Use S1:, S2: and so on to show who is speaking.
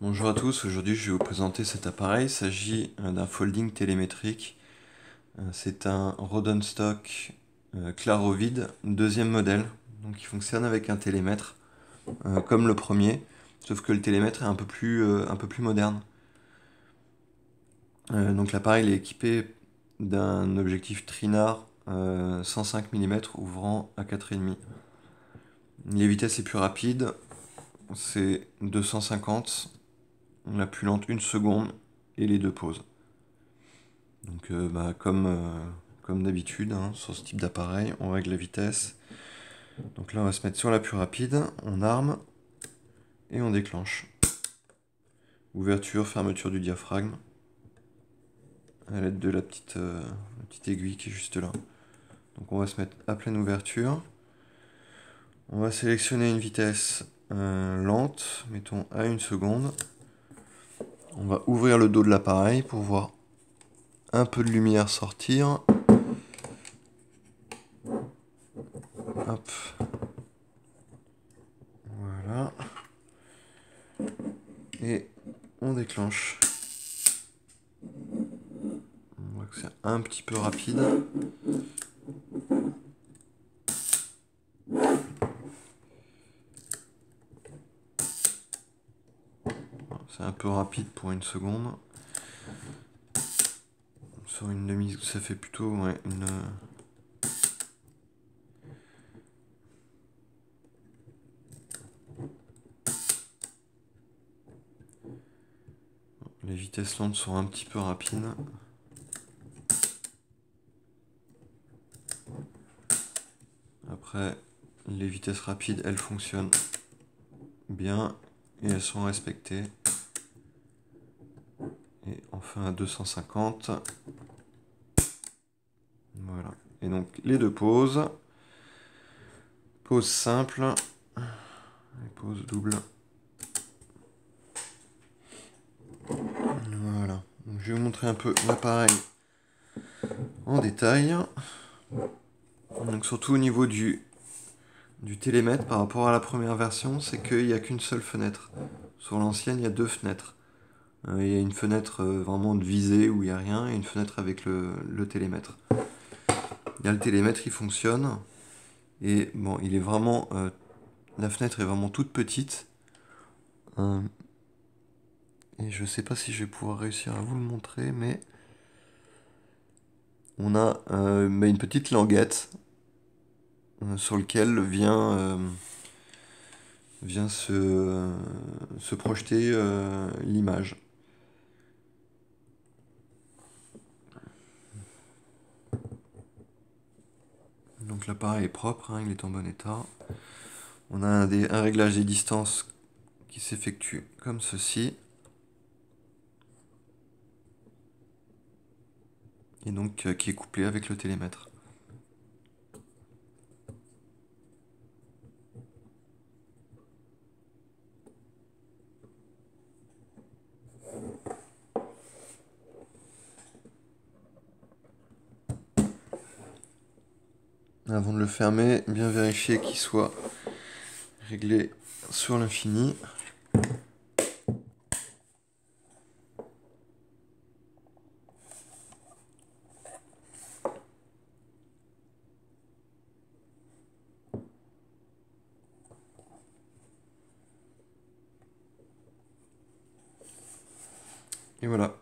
S1: Bonjour à tous, aujourd'hui je vais vous présenter cet appareil. Il s'agit d'un folding télémétrique. C'est un Rodenstock Clarovide, deuxième modèle. Donc il fonctionne avec un télémètre, comme le premier, sauf que le télémètre est un peu plus moderne. Donc l'appareil est équipé d'un objectif Trinar 105 mm ouvrant à 4,5. Les vitesses les plus rapides, c'est 250. La plus lente 1 seconde et les deux pauses. Donc comme d'habitude hein, sur ce type d'appareil, on règle la vitesse. Donc là on va se mettre sur la plus rapide, on arme et on déclenche. Ouverture, fermeture du diaphragme à l'aide de la petite aiguille qui est juste là. Donc on va se mettre à pleine ouverture. On va sélectionner une vitesse lente, mettons à 1 seconde. On va ouvrir le dos de l'appareil pour voir un peu de lumière sortir. Hop. Voilà. Et on déclenche. On voit que c'est un petit peu rapide. C'est un peu rapide pour 1 seconde. Sur une demi, ça fait plutôt une... Les vitesses lentes sont un petit peu rapides. Après, les vitesses rapides, elles fonctionnent bien et elles sont respectées. Et enfin à 250. Voilà. Et donc les deux pauses. Pause simple et pause double. Voilà. Donc, je vais vous montrer un peu l'appareil en détail. Donc surtout au niveau du télémètre par rapport à la première version, c'est qu'il n'y a qu'une seule fenêtre. Sur l'ancienne, il y a deux fenêtres. Il y a une fenêtre vraiment de visée où il n'y a rien et une fenêtre avec le télémètre. Il y a le télémètre, il fonctionne. Et bon, il est vraiment... la fenêtre est vraiment toute petite. Et je sais pas si je vais pouvoir réussir à vous le montrer, mais... On a une petite languette sur lequel vient se projeter l'image. Donc l'appareil est propre, hein, il est en bon état. On a un réglage des distances qui s'effectue comme ceci. Et donc qui est couplé avec le télémètre. Avant de le fermer, bien vérifier qu'il soit réglé sur l'infini. Et voilà.